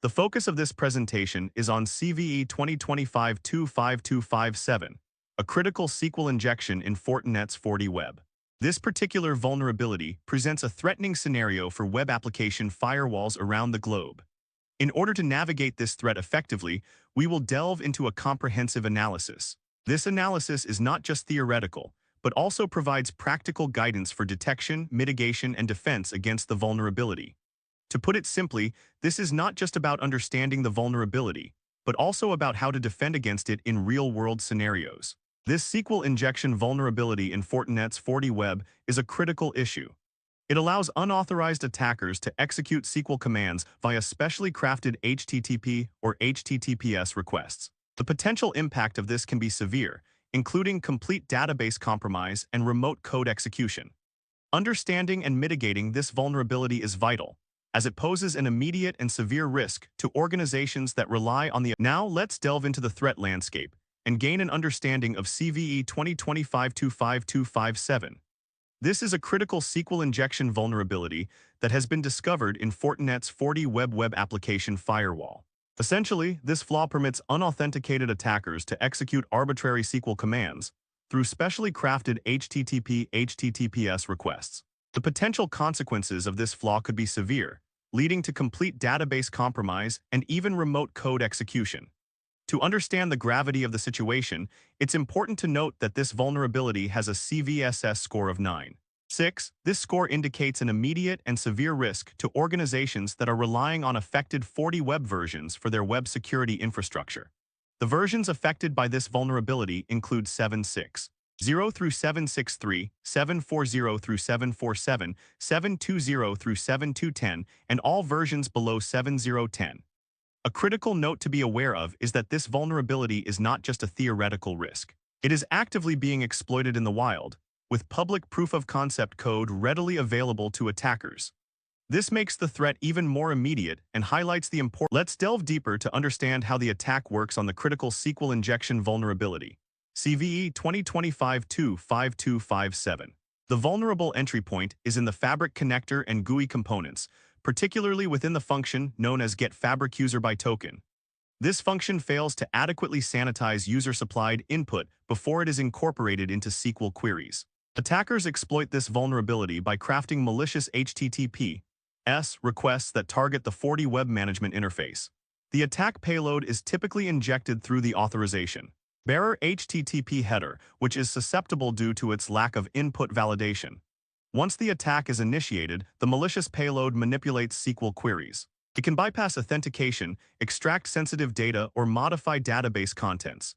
The focus of this presentation is on CVE 2025-25257, a critical SQL injection in Fortinet's FortiWeb. This particular vulnerability presents a threatening scenario for web application firewalls around the globe. In order to navigate this threat effectively, we will delve into a comprehensive analysis. This analysis is not just theoretical, but also provides practical guidance for detection, mitigation, and defense against the vulnerability. To put it simply, this is not just about understanding the vulnerability, but also about how to defend against it in real-world scenarios. This SQL injection vulnerability in Fortinet's FortiWeb is a critical issue. It allows unauthorized attackers to execute SQL commands via specially crafted HTTP or HTTPS requests. The potential impact of this can be severe, including complete database compromise and remote code execution. Understanding and mitigating this vulnerability is vital, as it poses an immediate and severe risk to organizations that rely on the... Now let's delve into the threat landscape and gain an understanding of CVE 2025-25257. This is a critical SQL injection vulnerability that has been discovered in Fortinet's FortiWeb web application firewall. Essentially, this flaw permits unauthenticated attackers to execute arbitrary SQL commands through specially crafted HTTP/HTTPS requests. The potential consequences of this flaw could be severe, leading to complete database compromise and even remote code execution. To understand the gravity of the situation, it's important to note that this vulnerability has a CVSS score of 9.6. This score indicates an immediate and severe risk to organizations that are relying on affected FortiWeb versions for their web security infrastructure. The versions affected by this vulnerability include 7.6. 0 through 763, 740 through 747, 720 through 7210, and all versions below 7010. A critical note to be aware of is that this vulnerability is not just a theoretical risk. It is actively being exploited in the wild, with public proof-of-concept code readily available to attackers. This makes the threat even more immediate and highlights the importance. Let's delve deeper to understand how the attack works on the critical SQL injection vulnerability. CVE 2025-25257. The vulnerable entry point is in the fabric connector and GUI components, particularly within the function known as getFabricUserByToken. This function fails to adequately sanitize user-supplied input before it is incorporated into SQL queries. Attackers exploit this vulnerability by crafting malicious HTTP/S requests that target the FortiWeb management interface. The attack payload is typically injected through the authorization bearer HTTP header, which is susceptible due to its lack of input validation. Once the attack is initiated, the malicious payload manipulates SQL queries. It can bypass authentication, extract sensitive data, or modify database contents.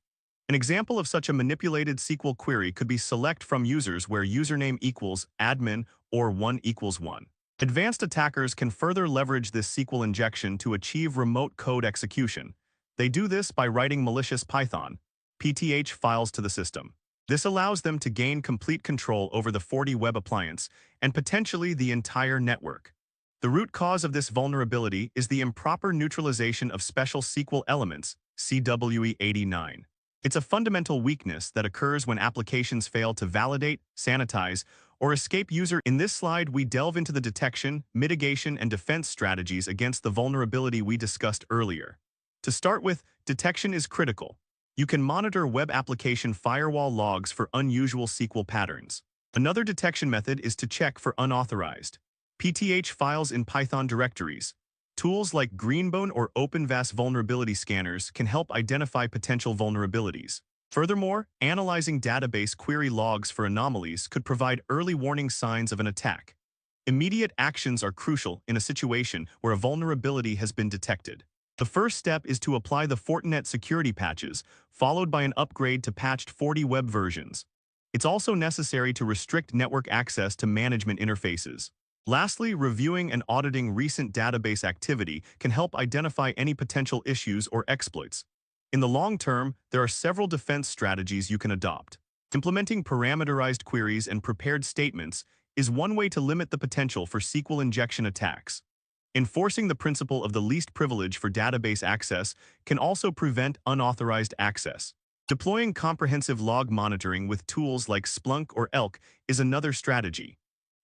An example of such a manipulated SQL query could be select from users where username equals admin or 1 equals 1. Advanced attackers can further leverage this SQL injection to achieve remote code execution. They do this by writing malicious Python PTH files to the system. This allows them to gain complete control over the FortiWeb appliance and potentially the entire network. The root cause of this vulnerability is the improper neutralization of special SQL elements, CVE-89. It's a fundamental weakness that occurs when applications fail to validate, sanitize, or escape user. In this slide, we delve into the detection, mitigation, and defense strategies against the vulnerability we discussed earlier. To start with, detection is critical. You can monitor web application firewall logs for unusual SQL patterns. Another detection method is to check for unauthorized PTH files in Python directories. Tools like Greenbone or OpenVAS vulnerability scanners can help identify potential vulnerabilities. Furthermore, analyzing database query logs for anomalies could provide early warning signs of an attack. Immediate actions are crucial in a situation where a vulnerability has been detected. The first step is to apply the Fortinet security patches, followed by an upgrade to patched FortiWeb versions. It's also necessary to restrict network access to management interfaces. Lastly, reviewing and auditing recent database activity can help identify any potential issues or exploits. In the long term, there are several defense strategies you can adopt. Implementing parameterized queries and prepared statements is one way to limit the potential for SQL injection attacks. Enforcing the principle of the least privilege for database access can also prevent unauthorized access. Deploying comprehensive log monitoring with tools like Splunk or ELK is another strategy.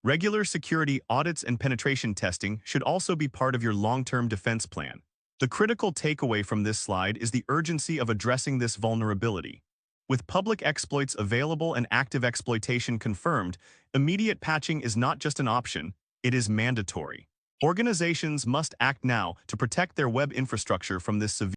Regular security audits and penetration testing should also be part of your long-term defense plan. The critical takeaway from this slide is the urgency of addressing this vulnerability. With public exploits available and active exploitation confirmed, immediate patching is not just an option, it is mandatory. Organizations must act now to protect their web infrastructure from this severe